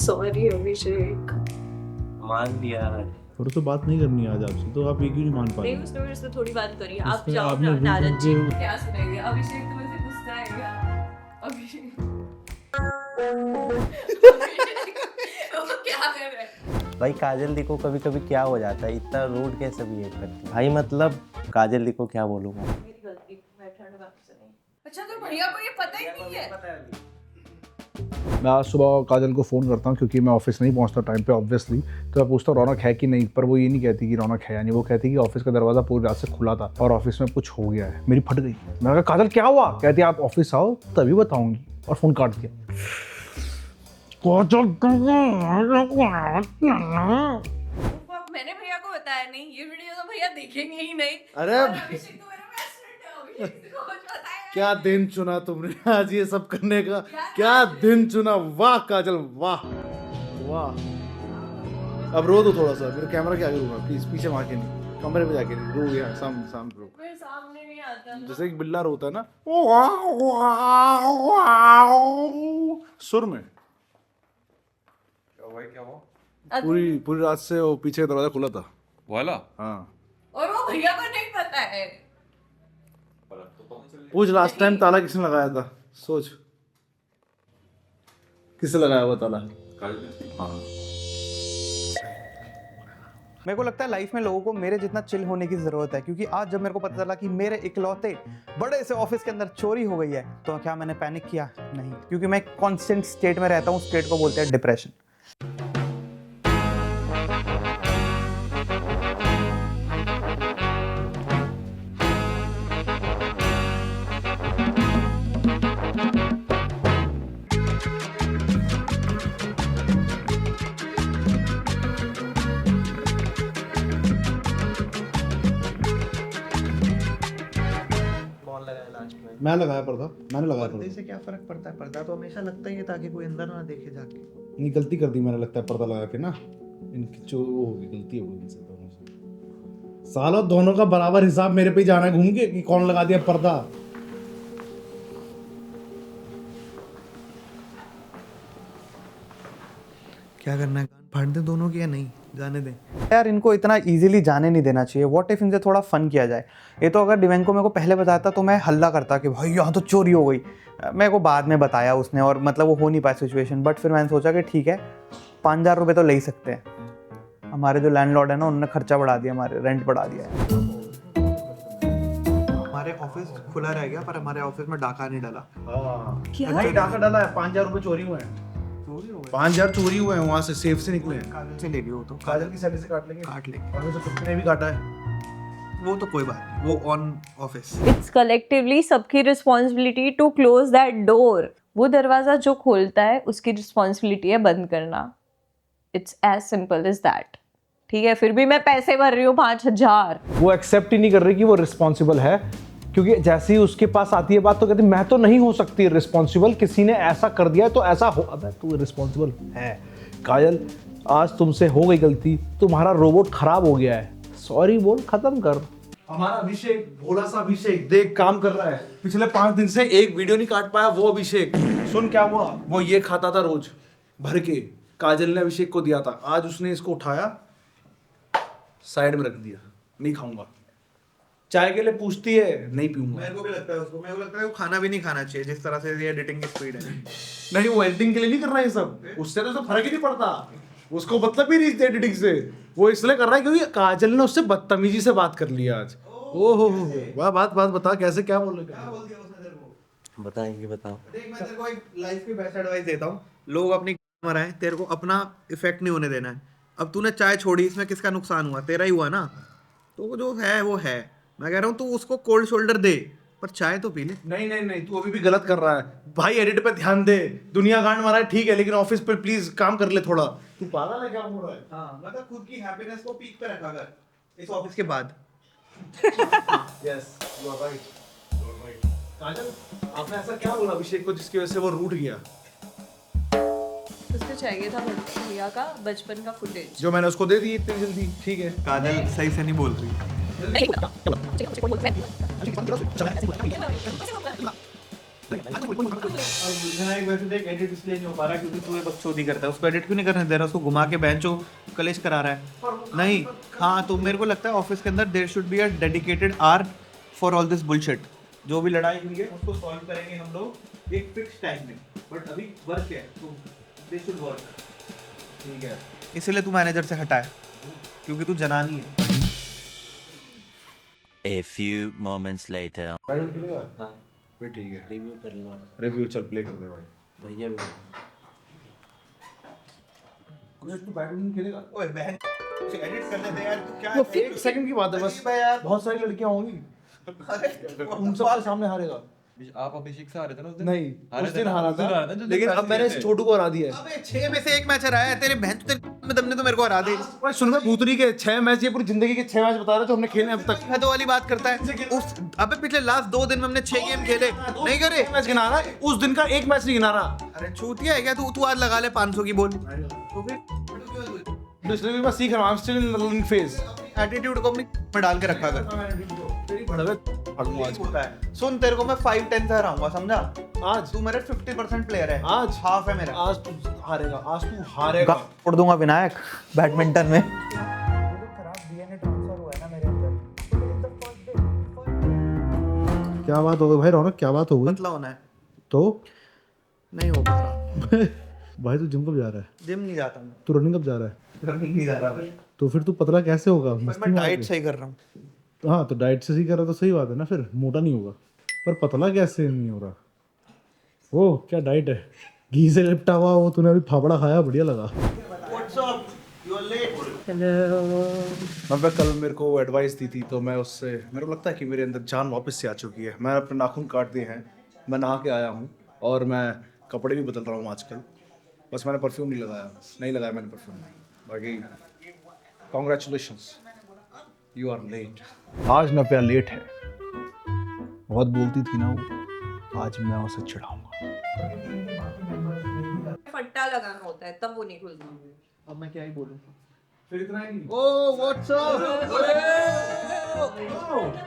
Sorry अभिषेक। मान लिया। और तो बात नहीं करनी आज आपसे, तो आप ये क्यों नहीं मान पा रहे? नहीं, उसने मेरे से थोड़ी बात करी। आप उसने जाओ आपने ना बिल्कुल नारद जी। जो- क्या सुनेंगे अभिषेक? तुम्हें से गुस्सा है क्या अभिषेक? वो क्या कर रहा है? भाई काजल दी को कभी कभी क्या हो जाता है, इतना रूड कैसे बिहेव करती है भाई। मतलब काजल दी को क्या बोलूँगा। मेरी गलती, मैं ठंड बात से नहीं। अच्छा तो भैया को ये पता ही नहीं है। मैं आज सुबह काजल को फ़ोन करता हूँ क्योंकि मैं ऑफिस नहीं पहुँचता टाइम पे ऑब्वियसली। तो मैं पूछता हूँ रौनक है कि नहीं, पर वो ये नहीं कहती कि रौनक है या नहीं। वो कहती कि ऑफिस का दरवाज़ा पूरी रात से खुला था और ऑफिस में कुछ हो गया है। मेरी फट गई। मैंने कहा काजल क्या हुआ? कहती आप ऑफिस आओ तभी बताऊँगी, और फ़ोन काट दिया। मैंने भैया को बताया नहीं, ये वीडियो तो भैया देखेंगे ही नहीं। अरे और अभिषेक तो मेरा बेस्ट फ्रेंड है, अभिषेक को कुछ बताया क्या दिन चुना तुमने आज ये सब करने का। क्या दिन चुना, वाह काजल वाह वाह। अब रो दो थोड़ा सा, मेरे कैमरा के आगे रोना प्लीज, पीछे वहां के नहीं, कमरे में जाके नहीं रो। यार सामने रो, मेरे सामने नहीं आता ना। जैसे एक बिल्ला रोता है ना सुर में। पूरी रात से वो पीछे का दरवाजा खुला था वाला। हाँ। और वो भैया को नहीं पता है। पूछ लास्ट टाइम ताला किसने लगाया था, सोच किसने लगाया हुआ ताला। हाँ। मेरे को लगता है लाइफ में लोगों को मेरे जितना चिल होने की जरूरत है, क्योंकि आज जब मेरे को पता चला कि मेरे इकलौते बड़े से ऑफिस के अंदर चोरी हो गई है, तो क्या मैंने पैनिक किया? नहीं, क्योंकि मैं कांस्टेंट स्टेट में रहता हूँ। स्टेट को बोलते हैं डिप्रेशन। मैं लगाया पर्दा, मैंने लगाया पर्दे पर्दा। से क्या फर्क पड़ता है? पर्दा तो हमेशा लगता ही है ताकि कोई अंदर ना देखे जाके। नहीं गलती कर दी मैंने, लगता है पर्दा लगा के ना। इनकी जो वो होगी, गलती हो गई इनसे दोनों से। सालों दोनों का बराबर हिसाब मेरे पे ही जाना है घूम के कि कौन लगा दिया पर्दा। क्या करना है, कान फाड़ दे दोनों की या नहीं? जाने दे यार, इनको इतना इजीली जाने नहीं देना चाहिए। व्हाट इफ इनसे थोड़ा फन किया जाए। ये तो अगर डिवेंको मेरे को पहले बताता तो मैं हल्ला करता कि भाई यहाँ तो चोरी हो गई। मेरे को बाद में बताया उसने, और मतलब वो हो नहीं पाया सिचुएशन। बट फिर मैंने सोचा कि ठीक है, 5,000 रुपये तो ले ही सकते हैं। हमारे जो लैंडलॉर्ड है ना, उन्होंने खर्चा बढ़ा दिया, हमारे रेंट बढ़ा दिया है। हमारे ऑफिस खुला रह गया, पर हमारे ऑफिस में डाका नहीं डाला। क्या? नहीं डाका डाला है, 5,000 रुपए चोरी हुए हैं। 5,000 चोरी हुए हैं, वहां से सेफ से निकले हैं। काजल से ले लियो, तो काजल की सैलरी से काट लेंगे। काट लेंगे, और उसे कुत्ते ने भी काटा है। वो तो कोई बात नहीं, वो ऑन ऑफिस। इट्स कलेक्टिवली सबकी responsibility to close that door. वो दरवाजा जो खोलता है उसकी रिस्पॉन्सिबिलिटी है बंद करना। It's as simple as that. ठीक है, फिर भी मैं पैसे भर रही हूँ 5,000। वो एक्सेप्ट ही नहीं कर रही कि वो रिस्पॉन्सिबल है, क्योंकि जैसे ही उसके पास आती है बात तो कहती मैं तो नहीं हो सकती रिस्पॉन्सिबल, किसी ने ऐसा कर दिया है तो ऐसा हो। अबे तू रिस्पॉन्सिबल है काजल, आज तुमसे हो गई गलती, तुम्हारा रोबोट खराब हो गया है, सॉरी बोल, खत्म कर। हमारा अभिषेक, भोला सा अभिषेक देख काम कर रहा है। पिछले 5 दिन से एक वीडियो नहीं काट पाया वो अभिषेक। सुन क्या हुआ, वो ये खाता था रोज भर के, काजल ने अभिषेक को दिया था। आज उसने इसको उठाया, साइड में रख दिया, नहीं खाऊंगा। चाय के लिए पूछती है, नहीं पीऊंगा। मेरे को भी लगता है उसको, मेरे को लगता है वो खाना भी नहीं खाना चाहिए जिस तरह से ये एडिटिंग की स्पीड है। नहीं वो एडिटिंग के लिए नहीं कर रहा है ये सब, उससे तो फर्क ही नहीं पड़ता, उसको मतलब ही नहीं एडिटिंग से। वो इसलिए कर रहा है क्योंकि काजल ने उससे बदतमीजी से बात कर लिया आज। ओहो वाह, बात बता, कैसे क्या बोल रहे क्या बोल दिया उसने तेरे को? बताएंगे, बताओ। देख, मैं तेरे को एक लाइफ की बेस्ट एडवाइस देता हूँ। लोग अपनी मराएं, तेरे को अपना इफेक्ट नहीं होने देना है। अब तूने चाय छोड़ी, इसमें किसका नुकसान हुआ? तेरा ही हुआ ना। तो जो है वो है। मैं कह रहा हूँ तू उसको कोल्ड शोल्डर दे, पर चाय तो पी ले। नहीं, तू अभी भी गलत कर रहा है भाई। एडिट पे ध्यान दे, दुनिया गांड मारा है ठीक है, लेकिन ऑफिस पे प्लीज काम कर ले थोड़ा। तू पागल है क्या बोल रहा है? हाँ, मतलब खुद की हैप्पीनेस को पीक पे रखा कर इस ऑफिस के बाद। Yes you are right. Kajal आपने ऐसा क्या बोला अभिषेक को जिसकी वजह से वो रूठ गया? उसको चाहिए था भैया का बचपन का फुटेज। जो मैंने उसको दे दी इतनी जल्दी, ठीक है। काजल सही से नहीं बोल रही। वैसे देख एडिट इसलिए नहीं हो पा रहा क्योंकि तू ये बकचोदी करता है। उसको एडिट क्यों नहीं करने दे रहा? उसको घुमा के बेंचो कलेश करा रहा है। नहीं, हाँ, तो मेरे को लगता है ऑफिस के अंदर there should be a dedicated hour for all this bullshit. जो भी लड़ाई हुई है उसको सॉल्व करेंगे हम लोग एक फिक्स टाइम में, बट अभी वर्क है तो दे शुड वर्क। ठीक है, इसलिए तू मैनेजर से हटा है क्योंकि तू जनानी है। A few moments later. ठीक है, रिव्यू कर लो। रिव्यू चल प्ले कर दे भाई। भैया भी तू बैडमिंटन खेलेगा? ओए बहन, एडिट करने दे यार। तू क्या वो एक सेकंड की बात है बस। बहुत सारी लड़कियां होंगी, उन सबके सामने हारेगा। आप अभिषेक से हारे थे ना उस दिन? नहीं, उस दिन हारा था, जो लेकिन अब मैंने इस छोटू को हरा दिया है। अबे 6 में से 1 मैच हराया है तेरे बहन, तेरे में तुमने तो मेरे को हरा दे। भाई सुन, मैं भूतरी के 6 मैच, ये पूरी जिंदगी के 6 मैच बता रहा जो हमने खेले अब तक। हद वाली बात करता है। उस अबे पिछले लास्ट 2 दिन में हमने 6 गेम खेले, नहीं करे? मैच गिना रहा, उस दिन का एक मैच नहीं गिना रहा। अरे चूतिया है क्या तू? तू आज लगा ले 500 की बॉल। तो फिर इसलिए भी मैं सीख रहा हूँ, I am still in the learning phase. Attitude को अपनी में डाल के रखा कर। सुन, तेरे को मैं 5-10 से हराऊंगा, समझा? आज तू मेरे 50% प्लेयर है, आज हाफ है मेरा। आज तू हारेगा, आज तू हारेगा। छोड़ दूंगा विनायक बैडमिंटन में। क्या बात हो गई भाई रौनक, क्या बात हो गई? पतला होना है तो नहीं हो पा रहा। भाई तू जिम कब जा रहा है? जिम नहीं जाता मैं, तू रनिंग कब जा रहा है? रनिंग नहीं जा रहा भाई। तो फिर तू पतला कैसे होगा? मैं डाइट सही कर रहा हूँ। हाँ, तो डाइट से सही कर रहा तो सही बात है ना, फिर मोटा नहीं होगा। पर पतला कैसे नहीं हो रहा? वो क्या डाइट है? घी से लिपटा हुआ वो तूने अभी फाफड़ा खाया, बढ़िया लगा। मैं कल मेरे को एडवाइस दी थी तो मैं उससे, मेरे को लगता है कि मेरे अंदर जान वापस से आ चुकी है। मैं अपने नाखून काट दिए हैं, मैं नहा के आया हूँ और मैं कपड़े भी बदल रहा हूँ आजकल। बस मैंने परफ्यूम नहीं लगाया मैंने परफ्यूम। बाकी कॉन्ग्रेचुलेशंस, यू आर लेट। आज नव्या लेट है, बहुत बोलती थी ना वो, आज मैं उसे चिढ़ाऊंगा। फट्टा लगाना होता है तब वो नहीं खुलता। अब मैं क्या ही बोलूँ? फिर इतना ही। ओ व्हाट्स अप?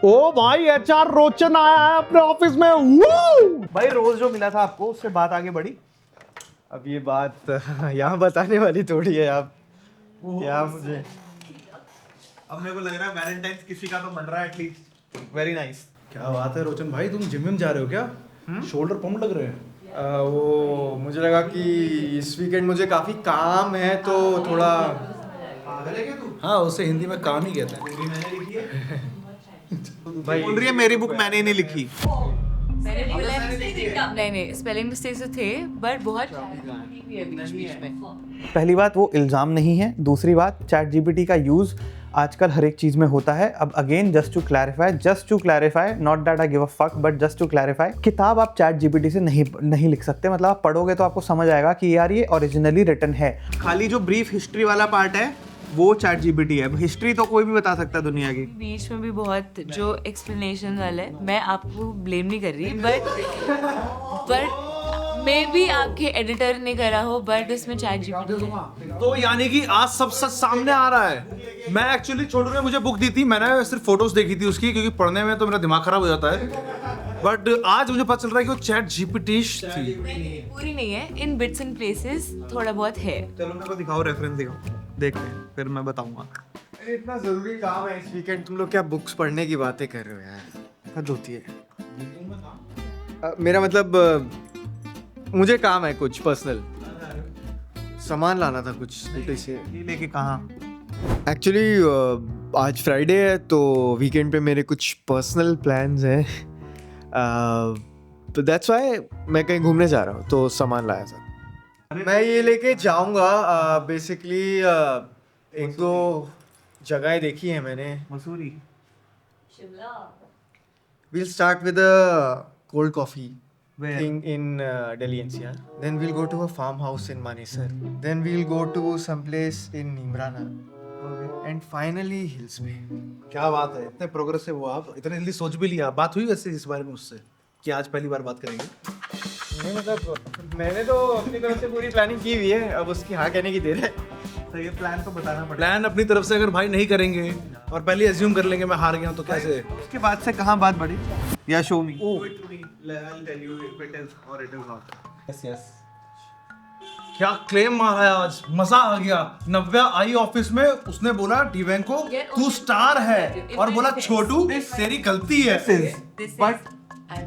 ओ भाई, एचआर रोचन आया है अपने ऑफिस में। भाई रोज जो मिला था आपको उससे बात आगे बढ़ी? अब ये बात यहाँ बताने वाली थोड़ी है आप। क्या मुझे अब मेरे को लग रहा है वैलेंटाइंस किसी का तो बन रहा है एटलीस्ट। Very nice. क्या बात है रोचन भाई, तुम जिम में जा रहे हो क्या? शोल्डर पंप लग रहे हैं। वो मुझे लगा कि इस वीकेंड मुझे काफ़ी काम है तो थोड़ा। हाँ, उसे हिंदी में काम ही कहते हैं। बोल रही है मेरी बुक मैंने ही नहीं लिखी। नहीं स्पेलिंग मिस्टेक्स तो थे बट बहुत भी है बीच में। पहली बात वो इल्ज़ाम नहीं है। दूसरी बात, चैट जीपीटी का यूज़ आजकल हर एक चीज़ में होता है। अब again just to clarify not that I give a fuck but just to clarify, किताब आप चैट जीपीटी से नहीं लिख सकते। मतलब आप पढ़ोगे तो आपको समझ आएगा कि यार ये ओरिजिनली रिटन है। खाली जो ब्रीफ हिस्ट्री वाला पार्ट है वो चैट जीपीटी है। हिस्ट्री तो कोई भी बता सकता है दुनिया की। बीच में भी बहुत जो एक्सप्लेनेशन वाले, मैं आपको ब्लेम नहीं कर रही बट मे बी आपके एडिटर ने करा हो, बट इसमें चैट जीपीटी। तो यानी कि आज सब सच सामने आ रहा है। मैं एक्चुअली छोटू ने मुझे बुक दी थी, मैंने सिर्फ फोटोज देखी थी उसकी, क्योंकि पढ़ने में तो मेरा दिमाग खराब हो जाता है। बट आज मुझे पता चल रहा है कि वो चैट जीपीटी थी। पूरी नहीं है, इन बिट्स एंड प्लेसेस थोड़ा बहुत है। चलो मेरे को दिखाओ, रेफरेंस दिखाओ, देखते हैं फिर मैं बताऊंगा। इतना ज़रूरी काम है इस वीकेंड, तुम लोग क्या बुक्स पढ़ने की बातें कर रहे हो यार? हद होती है। मेरा मतलब मुझे काम है कुछ पर्सनल, सामान लाना था कुछ स्कूटी से। ये लेके कहाँ? एक्चुअली आज फ्राइडे है तो वीकेंड पे मेरे कुछ पर्सनल प्लान्स हैं, तो दैट्स व्हाई मैं कहीं घूमने जा रहा हूँ तो सामान लाया था। मैं ये लेके जाऊँगा। बेसिकली एक दो जगहें देखी हैं मैंने। Mussoorie, We'll start with a cold coffee Where? thing in Delhi NCR. Then we'll go to a farmhouse in Manesar. Then we'll go to some place in Imrana. And finally Hills Bay. क्या बात है, इतने progressive हो आप, इतने जल्दी सोच भी लिया। बात हुई वैसे इस बारे में उससे कि आज पहली बार बात करेंगे? नहीं मतलब मैंने तो अपनी तरफ से पूरी प्लानिंग की हुई है, अब उसकी हाँ कहने की देर है। तो ये प्लान तो बताना पड़ेगा। प्लान अपनी तरफ से अगर भाई नहीं करेंगे और पहले एज्यूम कर लेंगे मैं हार गया हूं, तो कैसे? उसके बाद से कहाँ बात बढ़ी? या show me. I'll tell you if it is or it is not. Yes yes क्या क्लेम मारा है आज, मजा आ गया। नव्या आई ऑफिस में, उसने बोला डिवेंक को तू स्टार है और बोला छोटू तेरी गलती है।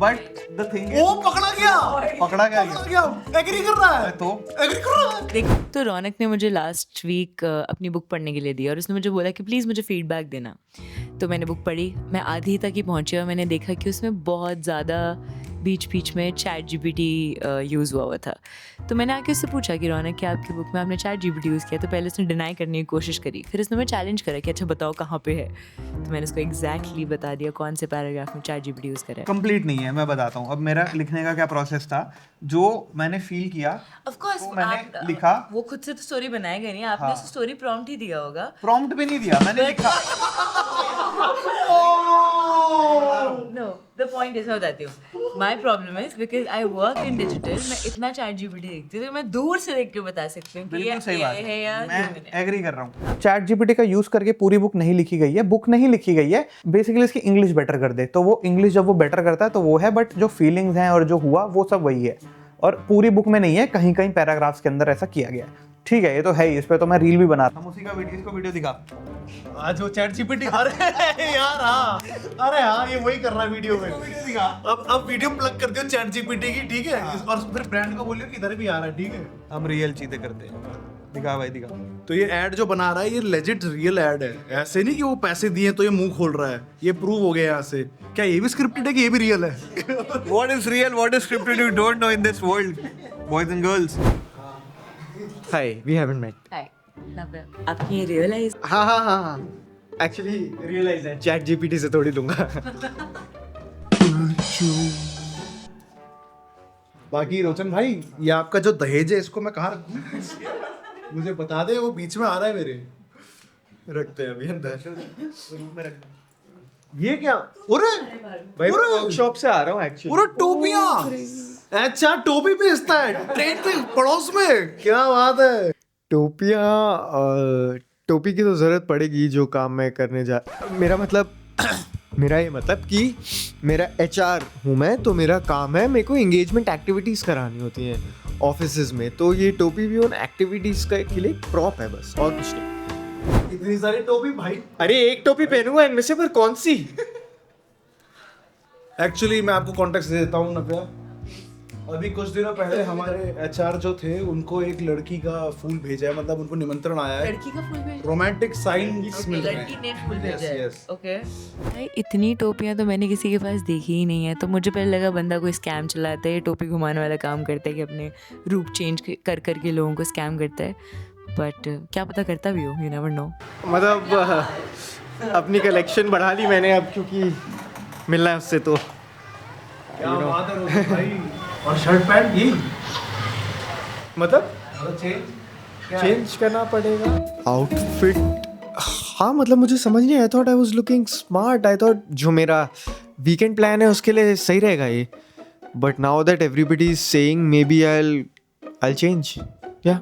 But the thing is, वो पकड़ा गया पकड़ा गया पकड़ा गया, एग्री कर रहा है तो एग्री कर रहा है। देख, तो रौनक ने मुझे लास्ट वीक अपनी बुक पढ़ने के लिए दी और उसने मुझे बोला कि प्लीज़ मुझे फीडबैक देना। तो मैंने बुक पढ़ी, मैं आधी तक ही पहुंची और मैंने देखा कि उसमें बहुत ज़्यादा बीच बीच में चैट जीपीटी यूज़ हुआ था। तो मैंने आके उससे पूछा कि रौनक, क्या आपकी बुक में आपने चैट जीपीटी यूज़ किया? तो पहले उसने डिनाई करने की कोशिश करी, फिर उसने मैं चैलेंज करा कि अच्छा बताओ कहाँ पे है। तो मैंने उसको एग्जैक्टली बता दिया कौन से पैराग्राफ में चैट जीपीटी यूज़ करा है। कंप्लीट नहीं है, मैं बताता हूँ। अब मेरा लिखने का क्या प्रोसेस था, जो मैंने फील किया ऑफ कोर्स वो मैंने लिखा। वो खुद से तो स्टोरी बनाएगा नहीं, आपने उसे स्टोरी प्रॉम्प्ट ही दिया होगा। प्रॉम्प्ट भी नहीं दिया, मैंने लिखा। No, the point is, मैं बताती हूँ। My problem is because I work in digital, मैं इतना चैट जीपीटी देखती हूँ तो मैं दूर से देख के बता सकती हूँ कि बिल्कुल सही ये बात है या मैं ये है। एग्री कर रहा हूँ। चैट जीपीटी का यूज करके पूरी बुक नहीं लिखी गई है, बुक नहीं लिखी गई है, बेसिकली इसकी इंग्लिश बेटर कर दे। तो वो इंग्लिश जब वो बेटर करता है तो वो है, बट जो फीलिंग्स हैं और जो हुआ वो सब वही है। और पूरी बुक में नहीं है, कहीं कहीं पैराग्राफ्स के अंदर ऐसा किया गया है। ठीक है, ये तो है ही, इस पे तो मैं रील भी बना रहा हूँ। उसी का वीडियो, इसको वीडियो दिखा। आज वो चैट जीपीटी, अरे यार हाँ, अरे हाँ ये वही कर रहा है वीडियो में। अब वीडियो प्लग कर दियो चैट जीपीटी की, ठीक है, और फिर ब्रांड को बोलियो कि इधर भी आ रहा है, ठीक है। हम रियल चीजें करते हैं। दिखा भाई, दिखा। तो ये ऐड जो बना रहा है ये लेजिट रियल ऐड है, ऐसे नहीं कि वो पैसे दिए तो ये मुंह खोल रहा है। ये प्रूव हो गया यहाँ से। क्या ये भी स्क्रिप्टेड है कि ये भी रियल है? What is real, what is scripted, you don't know in this world, boys and girls. Hi, we haven't met. Hi, नव्या, आपने रियलाइज हाँ एक्चुअली रियलाइज है, चैट जीपीटी से थोड़ी लूंगा। बाकी रोचन भाई, ये आपका जो दहेज है इसको मैं कहाँ रखूँ? मुझे बता दे, वो बीच में आ रहा है मेरे। रखते हैं अभी अंदर। ये क्या? अरे भाई मैं वर्कशॉप से आ रहा हूँ एक्चुअली। पूरा टोपियाँ, अच्छा टोपी बेचता है ट्रेन पे पड़ोस में, क्या बात है। टोपी की तो जरूरत पड़ेगी जो काम मैं करने जा, मेरा मतलब मेरा ये मतलब कि मेरा HR हूँ मैं, तो मेरा काम है, मेरे को एंगेजमेंट एक्टिविटीज़ करानी होती हैं ऑफिसेज में। तो ये टोपी भी उन एक्टिविटीज़ का के लिए प्रॉप है बस, और कुछ नहीं। इतनी सारी टोपी भाई। अरे एक टोपी पहनूंगा इनमें से, पर कौन सी? एक्चुअली मैं आपको कॉन्टेक्स्ट दे देता हूँ नव्या। अभी कुछ दिनों पहले हमारे HR जो थे उनको एक लड़की का फूल भेजा है, मतलब उनको निमंत्रण आया है। लड़की का फूल भेजा? रोमांटिक साइंस मिल रहे हैं। लड़की ने फूल भेजा है। Yes. ओके। भाई इतनी टोपियां तो मैंने किसी के पास देखी ही नहीं है, तो मुझे पहले लगा बंदा कोई स्कैम चलाता है, टोपी घुमाने वाला काम करता है कि अपने रूप चेंज कर करके लोगों को स्कैम करता है। बट क्या पता करता भी हो, यू नेवर नो। मतलब अपनी कलेक्शन बढ़ा ली मैंने अब, क्योंकि मिलना है उससे। तो क्या बात है रोशन भाई। और शर्ट पैंट ये मतलब चेंज चेंज करना पड़ेगा आउटफिट। हाँ मतलब मुझे समझ नहीं, I thought I was looking smart, I thought जो मेरा वीकेंड प्लान है उसके लिए सही रहेगा ये। But now that everybody is saying maybe I change. या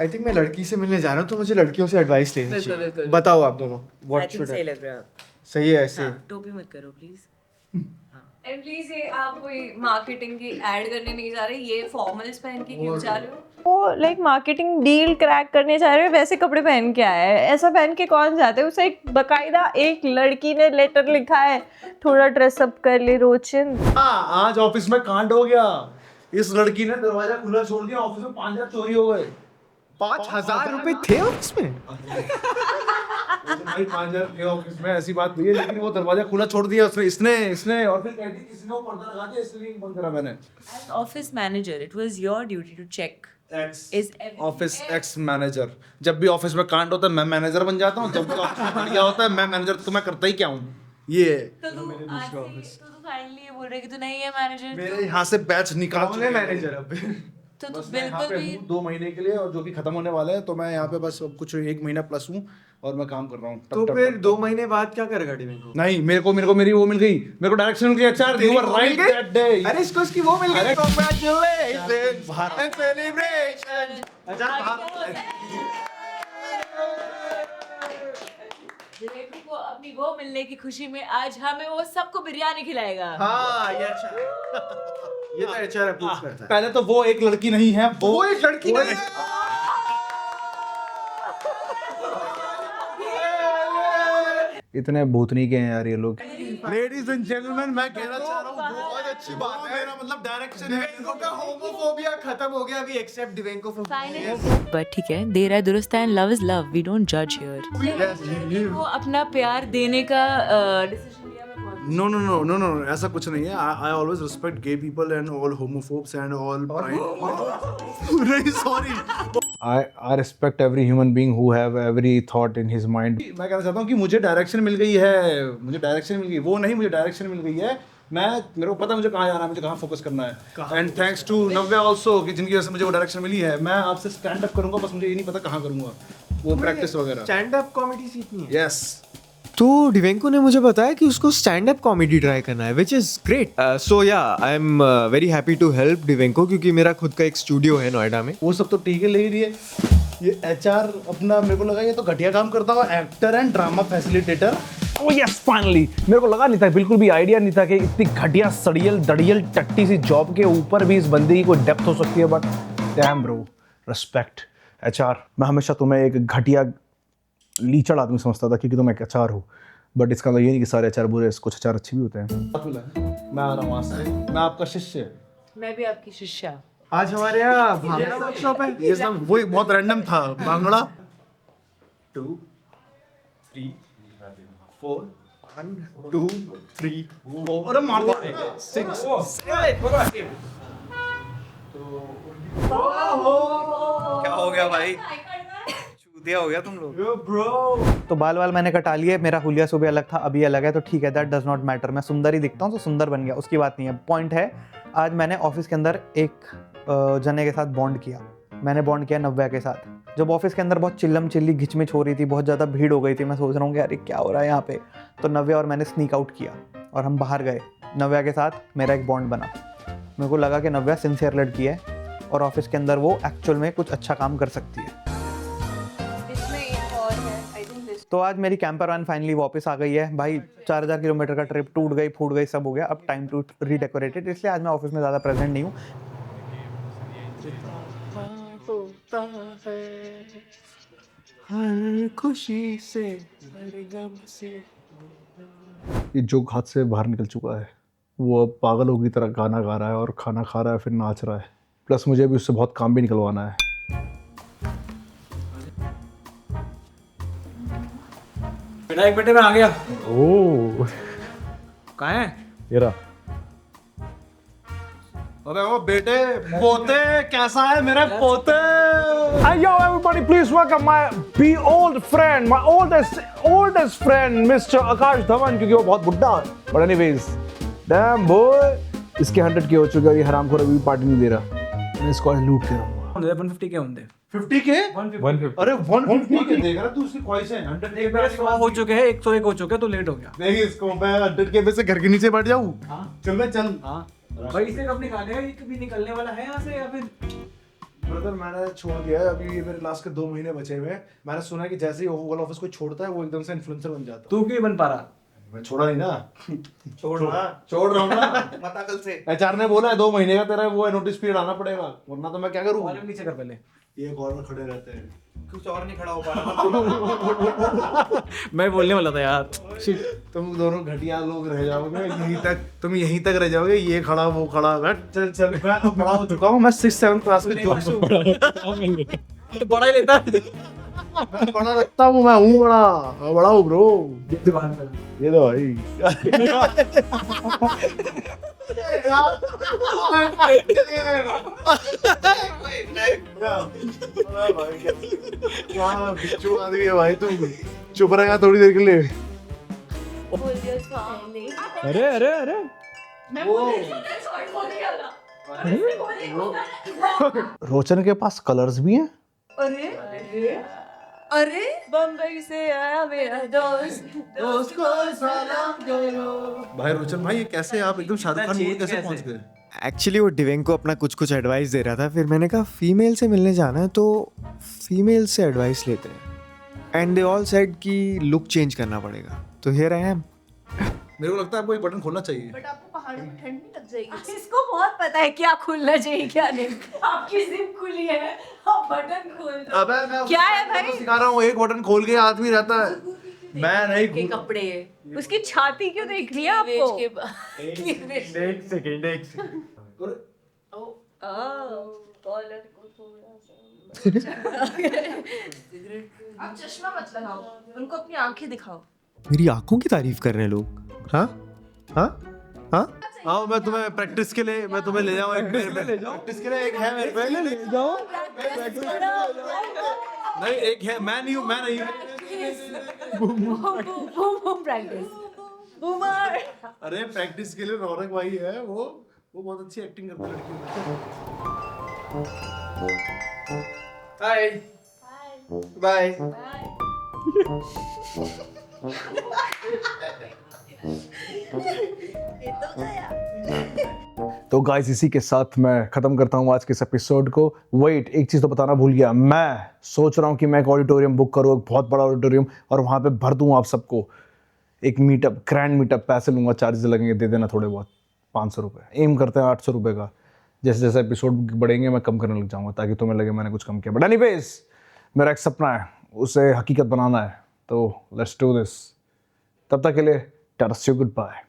आई थिंक मैं लड़की से मिलने जा रहा हूँ, तो मुझे लड़कियों से एडवाइस लेनी बिल्कुल, चाहिए। बिल्कुल। बताओ आप दोनों आई व्हाट थिंक शुड सही लग रहा है। सही है ऐसे? टोपी मत करो प्लीज। एंड प्लीज ये आप कोई मार्केटिंग की ऐड करने नहीं जा रहे, ये फॉर्मल्स पहन के क्यों जा रहे हो? वो लाइक मार्केटिंग डील क्रैक करने जा रहे हो, वैसे कपड़े पहन के आया है। ऐसा पहन के कौन जाते है? उसे एक बकायदा एक लड़की ने लेटर लिखा है, थोड़ा ड्रेसअप कर ले रोचन। हाँ, आज ऑफिस में कांड हो गया। इस लड़की ने दरवाजा खुला छोड़ दिया, ऑफिस में 5,000 चोरी हो गए। 5,000 रुपए थे उसमें? भाई 5,000 थे ऑफिस में, ऐसी बात नहीं है, लेकिन वो दरवाजा खुला छोड़ दिया इसने और फिर कहती किसी ने वो पर्दा लगा दिया, इसलिए बंद करा मैंने। As office manager, it was your duty to check. Is office ex manager, जब भी ऑफिस में कांड होता है मैं मैनेजर बन जाता हूँ, जब भी ऑफिस में बढ़िया होता है मैं मैनेजर, तो मैं करता ही क्या हूँ ये। तो तू फाइनली ये बोल रहा है कि तू नहीं है मैनेजर? मेरे यहाँ से बैच निकाल चुके हैं। मैनेजर अब तो तू बस मैं यहाँ बिल्कुल पे भी हूँ 2 महीने के लिए, और जो कि खत्म होने वाला है, तो मैं यहाँ पे बस अब कुछ 1 महीना प्लस हूँ और मैं काम कर रहा हूँ। तो फिर 2 महीने बाद क्या करेगा डिवेंको? नहीं, मेरे को मेरी वो मिल गई, मेरे को डायरेक्शन मिल गई। HR you were right that day. अरे इसको इसकी वो मिल गई, कांग्रेचुलेशंस एंड सेलिब्रेशन। अच्छा दिवेंको को अपनी वो मिलने की खुशी में आज हमें वो सबको बिरयानी खिलाएगा। हाँ ये अच्छा ये तो HR अप्रूव करता है। पहले तो वो एक लड़की नहीं है, वो एक लड़की नहीं है। इतने भूतनी के हैं यार ये लोग। लेडीज एंड जेंटलमैन, मैं कहना चाह रहा हूँ बहुत अच्छी बात है। मेरा मतलब डायरेक्शन है। डिवेंको का होमोफोबिया खत्म हो गया, अभी एक्सेप्ट डिवेंको फॉर बट ठीक है, देर है दुरुस्त है, love is love, we don't जज हियर। वो अपना प्यार देने का डिसीजन लिया। मैं बहुत No, no, no, no, no, no, ऐसा कुछ नहीं है. I always respect gay people and all homophobes and all pride. Really sorry. I respect every human being who have every thought in his mind. मैं कहना चाहता हूँ कि मुझे डायरेक्शन मिल गई है, मुझे डायरेक्शन मिल गई, वो नहीं, मुझे डायरेक्शन मिल गई है. मैं मेरे को पता है मुझे कहाँ जाना है, मुझे कहाँ फोकस करना है. And thanks to Navya also कि जिनकी वजह से मुझे वो डायरेक्शन मिली है. मैं आपसे स्टैंड अप करूंगा, बस मुझे ये नहीं पता कहाँ करूंगा, वो प्रैक्टिस वगैरह. स्टैंड अप कॉमेडी सीखनी है. यस. तो डिवेंको ने मुझे बताया कि उसको स्टैंड अप कॉमेडी ट्राई करना है, which is great. So yeah I am very happy to help Divenco, क्योंकि मेरा खुद का एक स्टूडियो है नोएडा में. वो सब तो ठीक है, लेकिन ये HR अपना मेरे को लगा ये तो घटिया काम करता हुआ actor and drama facilitator. Oh yes, finally! मेरे को लगा नहीं था, बिल्कुल भी आइडिया नहीं था कि इतनी घटिया सड़ियल दड़ियल टट्टी सी जॉब के ऊपर भी इस बंदे की कोई डेप्थ हो सकती है. But damn bro, respect HR. मैं हमेशा तुम्हें एक घटिया लीचड़ आदमी समझता था क्योंकि तुम एक HR हो. बट इसका मतलब ये नहीं कि सारे HR बुरे, कुछ HR अच्छे भी होते हैं. मैं आ रहा हूँ वहाँ से, मैं आपका शिष्य. मैं भी आपकी शिष्या. आज हमारे यहाँ भांगड़ा वर्कशॉप है. ये सब वो बहुत रैंडम था. भांगड़ा 2 3 4 1 2 3 4. अरे मार दो 6 क्या हो गया भाई, चूतिया हो गया तुम लोग. तो बाल वाल मैंने कटा लिए, मेरा हुलिया सुबह अलग था, अभी अलग है, तो ठीक है, दैट डज नॉट मैटर. मैं सुंदर ही दिखता हूँ तो सुंदर बन गया, उसकी बात नहीं है. पॉइंट है, आज मैंने ऑफिस के अंदर एक जने के साथ बॉन्ड किया. मैंने बॉन्ड किया नव्या के साथ. जब ऑफिस के अंदर बहुत चिल्लम चिल्ली घिचमिच हो रही थी, बहुत ज़्यादा भीड़ हो गई थी, मैं सोच रहा हूँ कि यार क्या हो रहा है यहाँ पे, तो नव्या और मैंने स्नीक आउट किया और हम बाहर गए. नव्या के साथ मेरा एक बॉन्ड बना. मेरे को लगा कि नव्या सिंसियर लड़की है और ऑफिस के अंदर वो एक्चुअल में कुछ अच्छा काम कर सकती है. तो आज मेरी कैंपर वैन फाइनली वापस आ गई है भाई. 4000 किलोमीटर का ट्रिप टूट गई, फूट गई, सब हो गया. अब टाइम टू रीडेकोरेट इट, इसलिए आज मैं ऑफिस में ज़्यादा प्रेजेंट नहीं हूँ. हर खुशी से ये जो हाथ से बाहर निकल चुका है वो अब पागलों की तरह गाना गा रहा है और खाना खा रहा है, फिर नाच रहा है. प्लस मुझे भी उससे बहुत काम भी निकलवाना है. विनायक बेटे मैं आ गया. ओह कहाँ है? ये रहा. अरे वो बेटे पोते कैसा है मेरे पोते. And yo everybody, please welcome my old friend, my oldest friend, Mr. Akash Dhawan, क्योंकि वो बहुत बुड्ढा है. But anyways, damn boy, इसके 100 के हो चुके और ये हरामखोर अभी भी पार्टी नहीं दे रहा. मैं इसको आज लूट के रहूंगा. 150 के होंगे. 50 के? 150. अरे 150 के देख रहा तू, उसकी ख्वाहिशें 100 के मेरे 100 हो चुके हैं, 101 हो चुके हैं, तो लेट हो गया. नहीं इसको मैं 100 के में से घर के नीचे बैठ जाऊं. चल मैं चल. हाँ भाई, इसे कब निकाले हैं? ये कभी निकलने वाला है यहाँ से या फिर? ब्रदर मैंने छोड़ दिया है, अभी मेरे लास्ट के 2 महीने बचे हुए हैं. मैंने सुना है कि जैसे ही ओवल ऑफिस को छोड़ता है वो एकदम से इन्फ्लुएंसर बन जाता है. तू क्यों बन पा रहा? मैं छोड़ा नहीं ना. छोड़ छोड़ रहा हूँ ना. मता कल से. HR ने बोला है 2 महीने का तेरा वो नोटिस पीरियड आना पड़ेगा, वरना तो मैं क्या करूँ. वॉल्यूम नीचे कर पहले. ये कॉल में खड़े रहते हैं. कुछ और नहीं खड़ा हो पा रहा. मैं बोलने वाला था यार. तुम दोनों घटिया लोग रह जाओगे तुम यहीं तक रह जाओगे. ये खड़ा वो खड़ा. चल चल मैं तो बड़ा हो चुका हूँ. मैं 6-7 क्लास में तो बड़ा ही लेता है. मैं बड़ा लगता हूँ. मैं हूँ बड़ा हूँ ब्रो. ये तो भाई क्या बिच्छू आदमी है भाई. तू चुप रहेगा थोड़ी देर के लिए. अरे अरे अरे रोचन के पास कलर्स भी हैं. अरे बम्बई से आया मेरा दोस्त को सलाम करो. भाई रोचन भाई, ये कैसे आप एकदम शाहरुख खान मूवी कैसे पहुंच गए? एक्चुअली वो डिवेंको अपना कुछ एडवाइस दे रहा था, फिर मैंने कहा फीमेल से मिलने जाना है तो फीमेल से एडवाइस लेते हैं. एंड दे ऑल सेड कि लुक चेंज करना पड़ेगा, तो हियर आई एम। मेरे को लगता है आपको एक बटन खोलना चाहिए। बट आपको पहाड़ों में ठंड नहीं लग जाएगी? इसको बहुत पता है क्या खुलना चाहिए क्या नहीं। आपकी जिप खुली है, आप बटन खोल दो। अबे मैं क्या है भाई? मैं सिखा रहा हूँ, एक बटन खोल के आदमी रहता है। मैं नहीं के कपड़े उसकी छाती क्यों देख रही है आपको? के एक सेकंड कॉलर को थोड़ा सा आप चश्मा मत लगाओ, उनको अपनी आंखें दिखाओ। मेरी आंखों की तारीफ कर रहे हैं लोग। हाँ हाँ हाँ, आओ मैं तुम्हें प्रैक्टिस के लिए मैं तुम्हें ले जाऊँ। प्रैक्टिस के लिए एक है मेरे पे, ले जाओ। नहीं एक है, मैं नहीं हूँ, मैं नहीं हूँ। Practice boomer. अरे प्रैक्टिस के लिए रौनक भाई है, वो बहुत अच्छी एक्टिंग करता है लड़कियों में। Hi bye. तो गाइस इसी के साथ मैं ख़त्म करता हूँ आज के इस एपिसोड को। वेट, एक चीज़ तो बताना भूल गया, मैं सोच रहा हूँ कि मैं एक ऑडिटोरियम बुक करूँ, एक बहुत बड़ा ऑडिटोरियम, और वहाँ पे भर दूँ आप सबको। एक मीटअप, ग्रैंड मीटअप, पैसे लूँगा, चार्जेस लगेंगे, दे देना थोड़े बहुत, 500 रुपये। एम करते हैं 800 रुपये का। जैसे जैसे एपिसोड बढ़ेंगे मैं कम करने लग जाऊँगा, ताकि तुम्हें लगे मैंने कुछ कम किया। बट एनीवेज, मेरा एक सपना है, उसे हकीकत बनाना है, तो लेट्स डू दिस। तब तक के लिए टाटा, सी यू, गुड बाय।